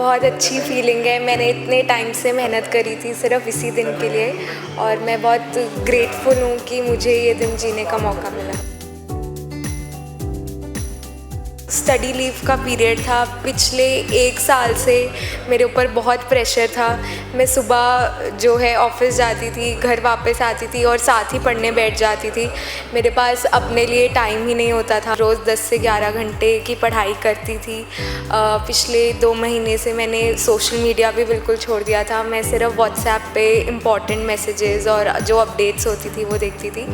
बहुत अच्छी फीलिंग है। मैंने इतने टाइम से मेहनत करी थी सिर्फ इसी दिन के लिए और मैं बहुत ग्रेटफुल हूँ कि मुझे ये दिन जीने का मौका मिला। स्टडी लीव का पीरियड था। पिछले 1 साल से मेरे ऊपर बहुत प्रेशर था। मैं सुबह जो है ऑफ़िस जाती थी, घर वापस आती थी और साथ ही पढ़ने बैठ जाती थी। मेरे पास अपने लिए टाइम ही नहीं होता था। रोज़ 10 से 11 घंटे की पढ़ाई करती थी। पिछले 2 महीने से मैंने सोशल मीडिया भी बिल्कुल छोड़ दिया था। मैं सिर्फ व्हाट्सएप पे इम्पॉर्टेंट मैसेजेस और जो अपडेट्स होती थी वो देखती थी।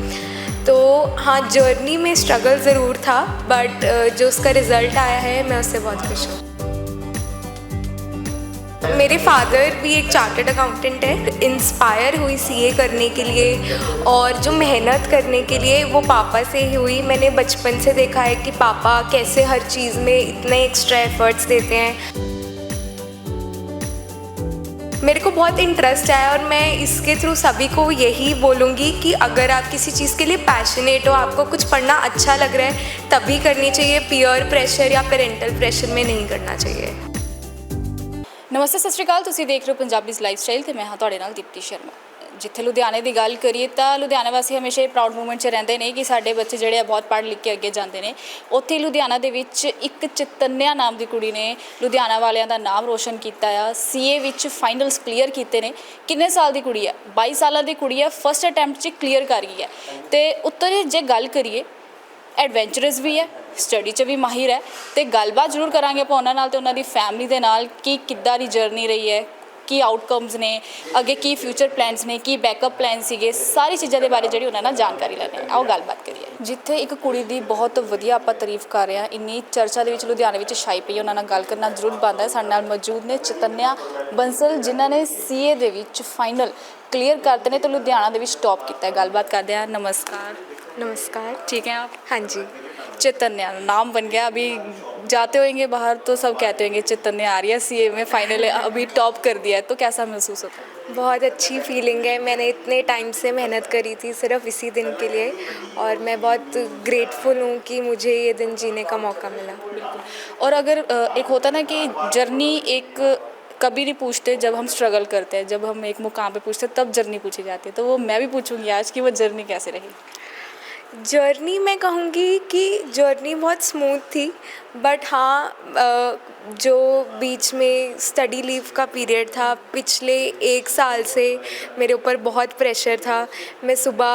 तो हाँ, जर्नी में स्ट्रगल ज़रूर था, बट जो उसका रिज़ल्ट आया है मैं उससे बहुत खुश हूँ। मेरे फादर भी एक चार्टर्ड अकाउंटेंट है। इंस्पायर हुई सीए करने के लिए और जो मेहनत करने के लिए वो पापा से ही हुई। मैंने बचपन से देखा है कि पापा कैसे हर चीज़ में इतने एक्स्ट्रा एफर्ट्स देते हैं। मेरे को बहुत इंटरेस्ट है और मैं इसके थ्रू सभी को यही बोलूँगी कि अगर आप किसी चीज़ के लिए पैशनेट हो, आपको कुछ पढ़ना अच्छा लग रहा है, तभी करनी चाहिए। पीयर प्रेशर या पेरेंटल प्रेशर में नहीं करना चाहिए। नमस्ते, सत श्री अकाल। ਤੁਸੀਂ ਦੇਖ ਰਹੇ ਹੋ ਪੰਜਾਬੀਜ਼ ਲਾਈਫਸਟਾਈਲ ਤੇ ਮੈਂ ਹਾਂ ਤੁਹਾਡੇ ਨਾਲ ਦੀਪਤੀ ਸ਼ਰਮਾ। ਜਿੱਥੇ ਲੁਧਿਆਣੇ ਦੀ ਗੱਲ ਕਰੀਏ ਤਾਂ ਲੁਧਿਆਣਾ ਵਾਸੀ ਹਮੇਸ਼ਾ ਇਹ ਪ੍ਰਾਊਡ ਮੂਮੈਂਟ 'ਚ ਰਹਿੰਦੇ ਨੇ ਕਿ ਸਾਡੇ ਬੱਚੇ ਜਿਹੜੇ ਆ ਬਹੁਤ ਪੜ੍ਹ ਲਿਖ ਕੇ ਅੱਗੇ ਜਾਂਦੇ ਨੇ। ਉੱਥੇ ਲੁਧਿਆਣਾ ਦੇ ਵਿੱਚ ਇੱਕ ਚਿਤੰਨਿਆ ਨਾਮ ਦੀ ਕੁੜੀ ਨੇ ਲੁਧਿਆਣਾ ਵਾਲਿਆਂ ਦਾ ਨਾਮ ਰੋਸ਼ਨ ਕੀਤਾ ਆ। ਸੀਏ ਵਿੱਚ ਫਾਈਨਲਸ ਕਲੀਅਰ ਕੀਤੇ ਨੇ। ਕਿੰਨੇ ਸਾਲ ਦੀ ਕੁੜੀ ਹੈ? 22 ਸਾਲਾਂ ਦੀ ਕੁੜੀ ਹੈ। ਫਸਟ ਅਟੈਂਪਟ 'ਚ ਕਲੀਅਰ ਕਰ ਗਈ ਹੈ। ਤੇ ਉੱਤਰ ਜੇ ਗੱਲ ਕਰੀਏ, ਐਡਵੈਂਚਰਸ ਵੀ ਹੈ, ਸਟੱਡੀ 'ਚ ਵੀ ਮਾਹਿਰ ਹੈ। ਤੇ ਗੱਲਬਾਤ ਜ਼ਰੂਰ ਕਰਾਂਗੇ ਆਪਾਂ ਉਹਨਾਂ ਨਾਲ ਤੇ ਉਹਨਾਂ ਦੀ ਫੈਮਿਲੀ ਦੇ ਨਾਲ ਕਿ ਕਿੱਦਾਂ ਦੀ ਜਰਨੀ ਰਹੀ ਹੈ, ਕੀ ਆਊਟਕਮਸ ਨੇ, ਅੱਗੇ ਕੀ ਫਿਊਚਰ ਪਲਾਨਸ ਨੇ, ਕੀ ਬੈਕਅਪ ਪਲਾਨ ਸੀਗੇ, ਸਾਰੀ ਚੀਜ਼ਾਂ ਦੇ ਬਾਰੇ ਜਿਹੜੀ ਉਹਨਾਂ ਨਾਲ ਜਾਣਕਾਰੀ ਲੈਂਦੇ ਹਾਂ। ਆਓ ਗੱਲਬਾਤ ਕਰੀਏ। ਜਿੱਥੇ ਇੱਕ ਕੁੜੀ ਦੀ ਬਹੁਤ ਵਧੀਆ ਆਪਾਂ ਤਾਰੀਫ ਕਰ ਰਹੇ ਹਾਂ, ਇੰਨੀ ਚਰਚਾ ਦੇ ਵਿੱਚ ਲੁਧਿਆਣੇ ਵਿੱਚ ਛਾਈ ਪਈ, ਉਹਨਾਂ ਨਾਲ ਗੱਲ ਕਰਨਾ ਜ਼ਰੂਰ ਬਣਦਾ ਹੈ। ਸਾਡੇ ਨਾਲ ਮੌਜੂਦ ਨੇ ਚਿਤੰਨਿਆ ਬੰਸਲ, ਜਿਨ੍ਹਾਂ ਨੇ ਸੀਏ ਦੇ ਵਿੱਚ ਫਾਈਨਲ क्लियर करते हैं तो लुधियाना ਦੇ ਵਿੱਚ टॉप किया है। गलबात करते हैं। नमस्कार। नमस्कार। ठीक है आप? हाँ जी। चैतन्या नाम बन गया। अभी जाते होंगे बाहर तो सब कहते होंगे चैतन्या आ रही है सीए में फाइनल अभी टॉप कर दिया है, तो कैसा महसूस होता है? बहुत अच्छी फीलिंग है। मैंने इतने टाइम से मेहनत करी थी सिर्फ इसी दिन के लिए और मैं बहुत ग्रेटफुल हूँ कि मुझे ये दिन जीने का मौका मिला। बिल्कुल। और अगर एक होता ना कि जर्नी एक कभी नहीं पूछते जब हम स्ट्रगल करते हैं, जब हम एक मुकाम पे पूछते हैं तब जर्नी पूछी जाती है। तो वो मैं भी पूछूंगी आज कि वो जर्नी कैसे रही। जर्नी मैं कहूँगी कि जर्नी बहुत स्मूथ थी, बट हाँ, जो बीच में स्टडी लीव का पीरियड था, पिछले 1 साल से मेरे ऊपर बहुत प्रेशर था। मैं सुबह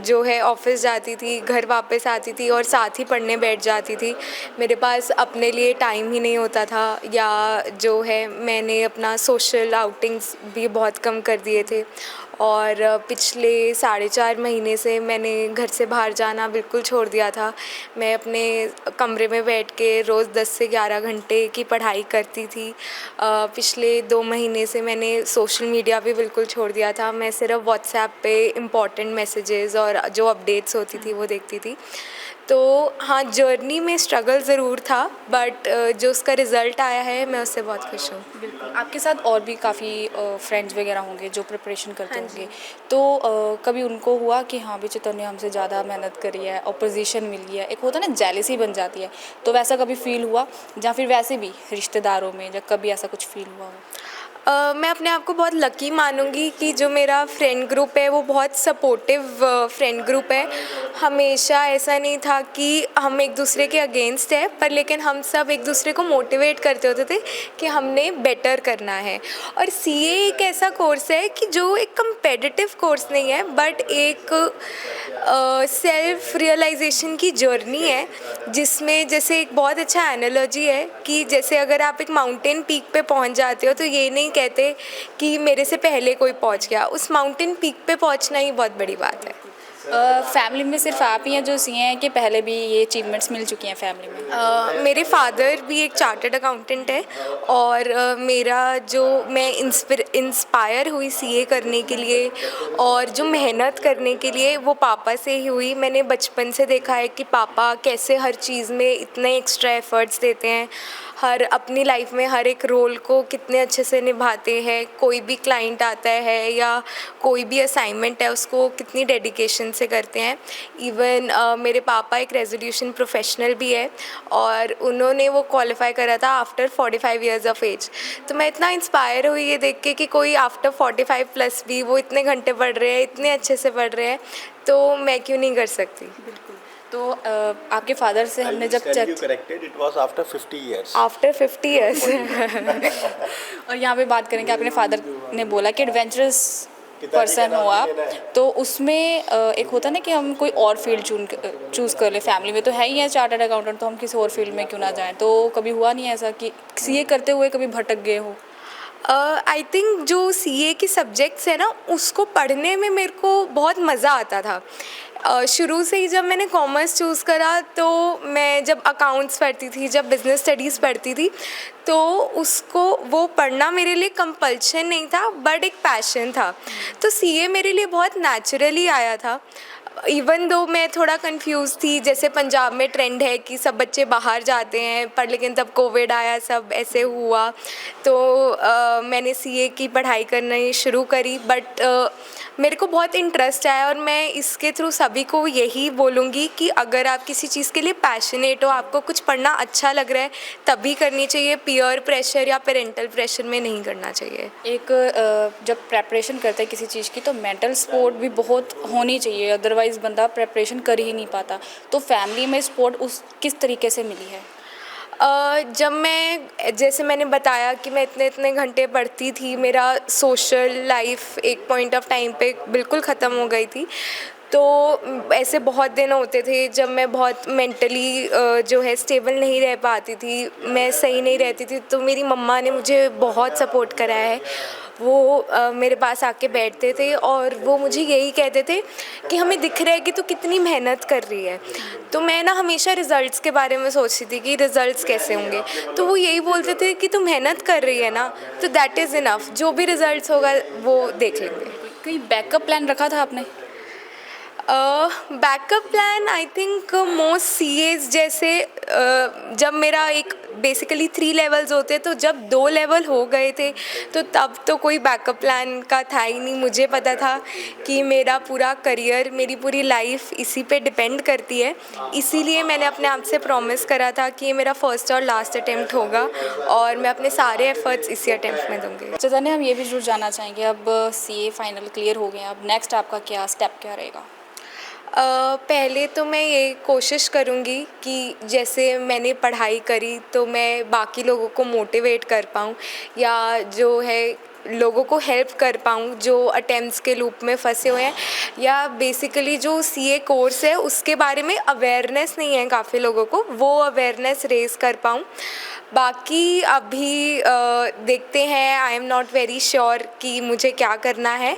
जो है ऑफ़िस जाती थी, घर वापस आती थी और साथ ही पढ़ने बैठ जाती थी। मेरे पास अपने लिए टाइम ही नहीं होता था, या जो है मैंने अपना सोशल आउटिंग्स भी बहुत कम कर दिए थे और पिछले 4.5 महीने से मैंने घर से बाहर जाना बिल्कुल छोड़ दिया था। मैं अपने कमरे में बैठ के रोज़ 10 से 11 घंटे की पढ़ाई करती थी। पिछले 2 महीने से मैंने सोशल मीडिया भी बिल्कुल छोड़ दिया था। मैं सिर्फ व्हाट्सएप पे इम्पॉर्टेंट मैसेजेस और जो अपडेट्स होती थी वो देखती थी। तो हाँ, जर्नी में स्ट्रगल ज़रूर था, बट जो उसका रिज़ल्ट आया है मैं उससे बहुत खुश हूँ। बिल्कुल। आपके साथ और भी काफ़ी फ्रेंड्स वगैरह होंगे जो प्रिपरेशन करते हाँ होंगे, तो कभी उनको हुआ कि हाँ भी चैतन्या हमसे ज़्यादा मेहनत करी है और पोजीशन मिल गई है, एक होता है ना जेलसी बन जाती है, तो वैसा कभी फील हुआ या फिर वैसे भी रिश्तेदारों में जब कभी ऐसा कुछ फील हुआ हो? मैं अपने आप को बहुत लकी मानूंगी कि जो मेरा फ्रेंड ग्रुप है वो बहुत सपोर्टिव फ्रेंड ग्रुप है। हमेशा ऐसा नहीं था कि हम एक दूसरे के अगेंस्ट है, पर लेकिन हम सब एक दूसरे को मोटिवेट करते होते थे कि हमने बेटर करना है। और सीए एक ऐसा कोर्स है कि जो एक कंपेटिटिव कोर्स नहीं है, बट एक सेल्फ रियलाइजेशन की जर्नी है, जिसमें जैसे एक बहुत अच्छा एनालॉजी है कि जैसे अगर आप एक माउंटेन पीक पे पहुंच जाते हो तो ये नहीं कहते कि मेरे से पहले कोई पहुंच गया। उस माउंटेन पीक पे पहुंचना ही बहुत बड़ी बात है। फैमिली में सिर्फ आप ही हैं जो सीए हैं कि पहले भी ये अचीवमेंट्स मिल चुकी हैं फैमिली में? मेरे फादर भी एक चार्टर्ड अकाउंटेंट है और मेरा जो मैं इंस्पायर हुई सीए करने के लिए और जो मेहनत करने के लिए वो पापा से ही हुई। मैंने बचपन से देखा है कि पापा कैसे हर चीज़ में इतने एक्स्ट्रा एफर्ट्स देते हैं। हर अपनी लाइफ में हर एक रोल को कितने अच्छे से निभाते हैं, कोई भी क्लाइंट आता है या कोई भी असाइनमेंट है उसको कितनी डेडिकेशन से करते हैं। इवन मेरे पापा एक रेजोल्यूशन प्रोफेशनल भी है और उन्होंने वो क्वालिफाई करा था आफ्टर 45 ईयर्स ऑफ एज। तो मैं इतना इंस्पायर हुई ये देख के कि कोई आफ्टर 45 प्लस भी वो इतने घंटे पढ़ रहे हैं, इतने अच्छे से पढ़ रहे हैं, तो मैं क्यों नहीं कर सकती। बिल्कुल। तो आपके फादर से हमने जब आफ्टर 50 years. आफ्टर 50 ईयर्स और यहाँ पे बात करेंगे, आपने फादर ने बोला कि एडवेंचरस पर्सन हो आप, तो उसमें एक होता है ना कि हम कोई और फील्ड चूज़ कर ले। फैमिली में तो है ही है चार्टर्ड अकाउंटेंट, तो हम किसी और फील्ड में क्यों ना जाएं। तो कभी हुआ नहीं ऐसा कि सीए करते हुए कभी भटक गए हो? आई थिंक जो सीए के सब्जेक्ट्स है ना उसको पढ़ने में मेरे को बहुत मज़ा आता था। शुरू से ही जब मैंने कॉमर्स चूज़ करा तो मैं जब अकाउंट्स पढ़ती थी, जब बिज़नेस स्टडीज़ पढ़ती थी, तो उसको वो पढ़ना मेरे लिए कंपल्शन नहीं था बट एक पैशन था। तो सीए मेरे लिए बहुत नेचुरली आया था। इवन दो मैं थोड़ा कंफ्यूज थी, जैसे पंजाब में ट्रेंड है कि सब बच्चे बाहर जाते हैं पर लेकिन तब कोविड आया, सब ऐसे हुआ, तो मैंने सीए की पढ़ाई करनी शुरू करी। बट मेरे को बहुत इंटरेस्ट आया और मैं इसके थ्रू सभी को यही बोलूँगी कि अगर आप किसी चीज़ के लिए पैशनेट हो, आपको कुछ पढ़ना अच्छा लग रहा है, तभी करनी चाहिए। पीयर प्रेशर या पेरेंटल प्रेशर में नहीं करना चाहिए। एक जब प्रेपरेशन करते हैं किसी चीज़ की तो मेंटल सपोर्ट भी बहुत होनी चाहिए, अदरवाइज़ बंदा प्रेपरेशन कर ही नहीं पाता। तो फैमिली में सपोर्ट उस किस तरीके से मिली है? जब मैं, जैसे मैंने बताया कि मैं इतने इतने घंटे पढ़ती थी, मेरा सोशल लाइफ एक पॉइंट ऑफ टाइम पे बिल्कुल ख़त्म हो गई थी। तो ऐसे बहुत दिन होते थे जब मैं बहुत मेंटली जो है स्टेबल नहीं रह पाती थी, मैं सही नहीं रहती थी। तो मेरी मम्मा ने मुझे बहुत सपोर्ट करा है। वो मेरे पास आके बैठते थे और वो मुझे यही कहते थे कि हमें दिख रहा है कि तू कितनी मेहनत कर रही है। तो मैं ना हमेशा रिज़ल्ट्स के बारे में सोचती थी कि रिज़ल्ट्स कैसे होंगे, तो वो यही बोलते थे कि तू मेहनत कर रही है ना, तो दैट इज़ इनफ, जो भी रिज़ल्ट्स होगा वो देख लेंगे। कोई बैकअप प्लान रखा था आपने? Backup plan I think most CEOs जैसे जब मेरा एक बेसिकली 3 लेवल्स होते, तो जब 2 लेवल हो गए थे तो तब तो कोई बैकअप प्लान का था ही नहीं। मुझे पता था कि मेरा पूरा करियर, मेरी पूरी लाइफ इसी पे डिपेंड करती है। इसीलिए मैंने अपने आप से प्रॉमिस करा था कि ये मेरा फर्स्ट और लास्ट अटेम्प्ट होगा और मैं अपने सारे एफर्ट्स इसी अटेम्प्ट में दूँगी। चैतन्य, हम ये भी जरूर जानना चाहेंगे, अब सीए फाइनल क्लियर हो गए, अब नेक्स्ट आपका क्या स्टेप क्या रहेगा? पहले तो मैं ये कोशिश करूँगी कि जैसे मैंने पढ़ाई करी तो मैं बाकी लोगों को मोटिवेट कर पाऊँ या जो है लोगों को हेल्प कर पाऊँ जो अटेम्प्ट्स के लूप में फंसे हुए हैं, या बेसिकली जो सीए कोर्स है उसके बारे में अवेयरनेस नहीं है काफ़ी लोगों को, वो अवेयरनेस रेज़ कर पाऊँ। बाकी अभी देखते हैं, I am not very sure कि मुझे क्या करना है,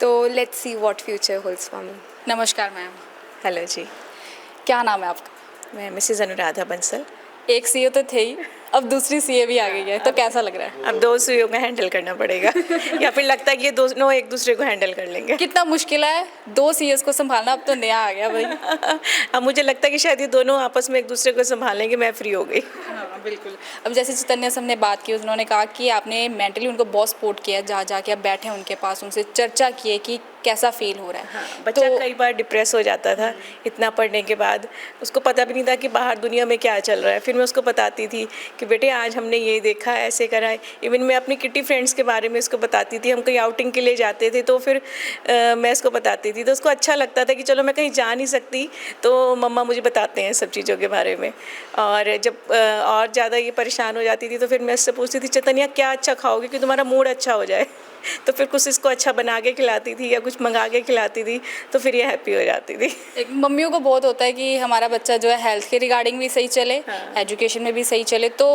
तो let's see what future holds for me. नमस्कार मैम। हेलो जी, क्या नाम है आपका? मैं मिसेज़ अनुराधा बंसल। एक सीए तो थे ही, अब दूसरी सीए भी आ गई है, तो कैसा लग रहा है? अब 2 सुइयों का हैंडल करना पड़ेगा या फिर लगता है कि ये दोनों एक दूसरे को हैंडल कर लेंगे। कितना मुश्किल है 2 सीएस को संभालना, अब तो नया आ गया भाई। अब मुझे लगता है कि शायद ये दोनों आपस में एक दूसरे को संभालेंगे, मैं फ्री हो गई। हाँ बिल्कुल। अब जैसे चैतन्य से हमने बात की, उन्होंने कहा कि आपने मेंटली उनको बहुत सपोर्ट किया, जा जाके आप बैठे उनके पास, उनसे चर्चा किए कि कैसा फील हो रहा है। हाँ, बच्चा कई बार डिप्रेस हो जाता था इतना पढ़ने के बाद, उसको पता भी नहीं था कि बाहर दुनिया में क्या चल रहा है। फिर मैं उसको बताती थी कि बेटे आज हमने ये देखा, ऐसे करा है। इवन मैं अपनी किटी फ्रेंड्स के बारे में उसको बताती थी, हम कहीं आउटिंग के लिए जाते थे तो फिर मैं उसको बताती थी, तो उसको अच्छा लगता था कि चलो मैं कहीं जा नहीं सकती तो मम्मा मुझे बताते हैं सब चीज़ों के बारे में। और जब और ज़्यादा ये परेशान हो जाती थी तो फिर मैं उससे पूछती थी, चैतन्या क्या अच्छा खाओगे कि तुम्हारा मूड अच्छा हो जाए? तो फिर कुछ इसको अच्छा बना के खिलाती थी या कुछ मंगा के खिलाती थी, तो फिर ये हैप्पी हो जाती थी। एक मम्मियों को बहुत होता है कि हमारा बच्चा जो है हेल्थ के रिगार्डिंग भी सही चले, हाँ। एजुकेशन में भी सही चले। तो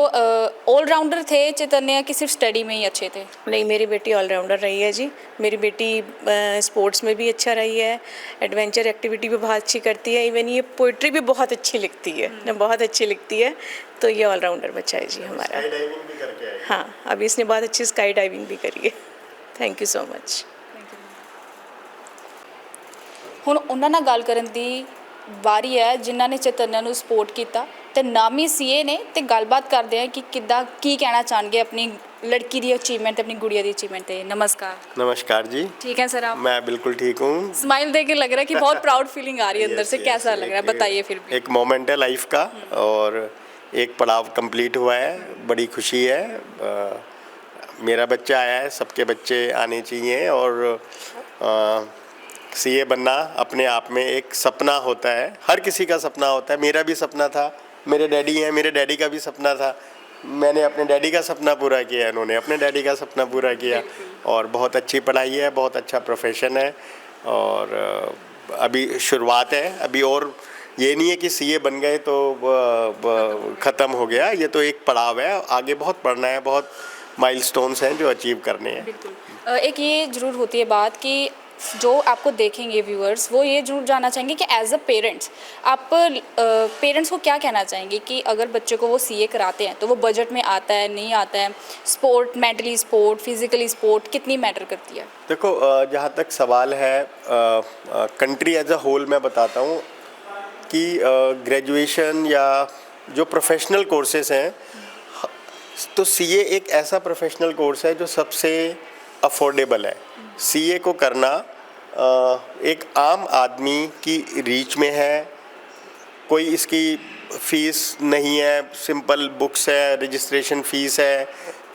ऑलराउंडर थे चैतन्य कि सिर्फ स्टडी में ही अच्छे थे? नहीं, मेरी बेटी ऑलराउंडर रही है जी। मेरी बेटी स्पोर्ट्स में भी अच्छा रही है, एडवेंचर एक्टिविटी भी बहुत अच्छी करती है, इवन ये पोइट्री भी बहुत अच्छी लिखती है ना, बहुत अच्छी लिखती है। तो ये ऑलराउंडर बच्चा है जी हमारा। स्काई डाइविंग भी करके आई। हाँ, अभी इसने बहुत अच्छी स्काई डाइविंग भी करी है। Thank you so much. ਹੁਣ ਉਹਨਾਂ ਨਾਲ ਗੱਲ ਕਰਨ ਦੀ ਵਾਰੀ ਹੈ ਜਿਨ੍ਹਾਂ ਨੇ ਚੈਤन्य ਨੂੰ ਸਪੋਰਟ ਕੀਤਾ ਤੇ ਨਾਮੀ ਸੀਏ ਨੇ ਤੇ ਗੱਲਬਾਤ ਕਰਦੇ ਆ ਕਿ ਕਿੱਦਾਂ ਕੀ ਕਹਿਣਾ ਚਾਹਣਗੇ ਆਪਣੀ लड़की दी अचीवमेंट अपनी गुड़िया दी अचीवमेंट है। नमस्कार। नमस्कार जी। ठीक है सर आप? मैं बिल्कुल ठीक हूँ। स्माइल देख के लग रहा है कि बहुत प्राउड फीलिंग आ रही है अंदर से। कैसा लग रहा है बताइए फिर भी। एक मोमेंट है लाइफ का और एक पड़ाव कंप्लीट हुआ है, बड़ी खुशी है। मेरा बच्चा आया है, सबके बच्चे आने चाहिए और सीए बनना अपने आप में एक सपना होता है, हर किसी का सपना होता है। मेरा भी सपना था, मेरे डैडी हैं, मेरे डैडी का भी सपना था। मैंने अपने डैडी का सपना पूरा किया, इन्होंने अपने डैडी का सपना पूरा किया और बहुत अच्छी पढ़ाई है, बहुत अच्छा प्रोफेशन है और अभी शुरुआत है। अभी और ये नहीं है कि सीए बन गए तो ख़त्म हो गया, ये तो एक पड़ाव है, आगे बहुत पढ़ना है, बहुत माइलस्टोन्स हैं जो अचीव करने हैं। बिल्कुल। एक ये ज़रूर होती है बात कि जो आपको देखेंगे व्यूअर्स वो ये जरूर जानना चाहेंगे कि एज अ पेरेंट्स आप पेरेंट्स को क्या कहना चाहेंगे कि अगर बच्चे को वो सीए कराते हैं तो वो बजट में आता है नहीं आता है, sport mentally sport physically sport कितनी मैटर करती है? देखो जहाँ तक सवाल है कंट्री एज अ होल मैं बताता हूँ कि ग्रेजुएशन या जो प्रोफेशनल कोर्सेज हैं तो सीए एक ऐसा प्रोफेशनल कोर्स है जो सबसे अफोर्डेबल है। सीए को करना एक आम आदमी की रीच में है, कोई इसकी फ़ीस नहीं है, सिंपल बुक्स है, रजिस्ट्रेशन फ़ीस है,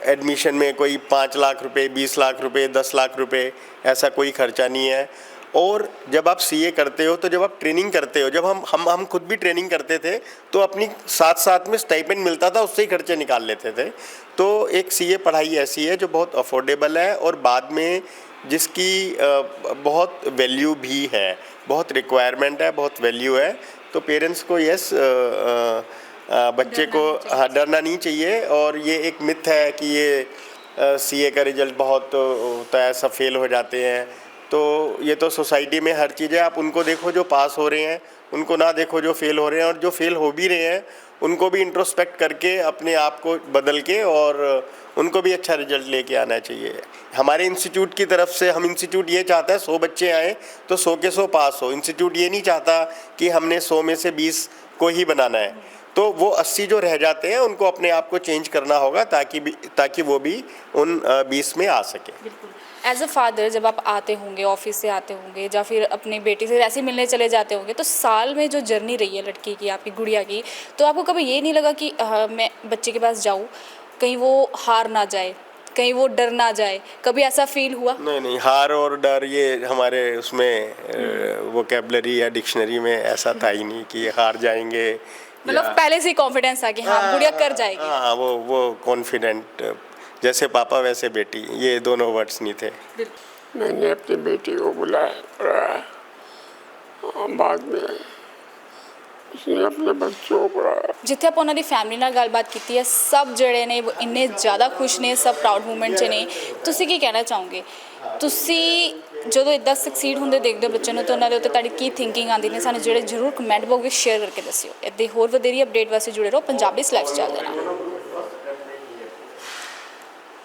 एडमिशन में कोई 5 लाख रुपए 20 लाख रुपए 10 लाख रुपए ऐसा कोई खर्चा नहीं है। और जब आप सीए करते हो तो जब आप ट्रेनिंग करते हो, जब हम खुद भी ट्रेनिंग करते थे तो अपनी साथ साथ में स्टाइपेंड मिलता था, उससे ही खर्चे निकाल लेते थे। तो एक सीए पढ़ाई ऐसी है जो बहुत अफोर्डेबल है और बाद में जिसकी बहुत वैल्यू भी है, बहुत रिक्वायरमेंट है, बहुत वैल्यू है। तो पेरेंट्स को बच्चे को डरना नहीं चाहिए। और ये एक मिथ है कि ये सीए का रिजल्ट बहुत होता है, सब फेल हो जाते हैं। तो ये तो सोसाइटी में हर चीज़ है, आप उनको देखो जो पास हो रहे हैं, उनको ना देखो जो फेल हो रहे हैं। और जो फेल हो भी रहे हैं उनको भी इंट्रोस्पेक्ट करके अपने आप को बदल के और उनको भी अच्छा रिजल्ट लेके आना चाहिए। हमारे इंस्टीट्यूट की तरफ से हम इंस्टीट्यूट ये चाहता है 100 बच्चे आएँ तो 100 के 100 पास हो। इंस्टीट्यूट ये नहीं चाहता कि हमने 100 में से 20 को ही बनाना है। तो वो 80 जो रह जाते हैं उनको अपने आप को चेंज करना होगा ताकि वो भी उन 20 में आ सके। एज अ फादर जब आप आते होंगे, ऑफिस से आते होंगे या फिर अपनी बेटी से ऐसे मिलने चले जाते होंगे, तो साल में जो जर्नी रही है लड़की की, आपकी गुड़िया की, तो आपको कभी ये नहीं लगा कि मैं बच्चे के पास जाऊँ, कहीं वो हार ना जाए, कहीं वो डर ना जाए? कभी ऐसा फील हुआ? नहीं, हार और डर ये हमारे उसमें वोकैबुलरी या डिक्शनरी में ऐसा था ही नहीं कि हार जाएंगे। मतलब पहले से ही कॉन्फिडेंस था कि हाँ गुड़िया कर जाएगी। हाँ, वो कॉन्फिडेंट, जैसे पापा वैसे बेटी, ये दोनों वर्ड्स नहीं थे। मैंने अपनी बेटी को बुलाया, बाद में उसने अपने बच्चों को पढ़ाया। जिथे आप उन्होंने फैमिली नाल गलबात की है, सब जड़े ने वो इन्ने ज़्यादा खुश ने, सब प्राउड मूवमेंट च ने। तुसी की कहना चाहोगे? तुसी ਜਦੋਂ ਇਦਾਂ ਸਕਸੀਡ ਹੁੰਦੇ ਦੇਖਦੇ ਹੋ ਬੱਚੇ ਨੂੰ ਤਾਂ ਉਹਨਾਂ ਦੇ ਉੱਤੇ ਤੁਹਾਡੀ ਕੀ ਥਿੰਕਿੰਗ ਆਉਂਦੀ ਨੇ, ਸਾਨੂੰ ਜਿਹੜੇ ਜ਼ਰੂਰ ਕਮੈਂਟ ਬਾਕਸ ਵਿੱਚ ਸ਼ੇਅਰ ਕਰਕੇ ਦੱਸਿਓ। ਇੱਦਾਂ ਹੋਰ ਵਧੇਰੀ ਅਪਡੇਟ ਵਾਸਤੇ ਜੁੜੇ ਰਹੋ ਪੰਜਾਬੀ ਲਾਈਫ ਸਟਾਈਲ ਦੇ ਨਾਲ।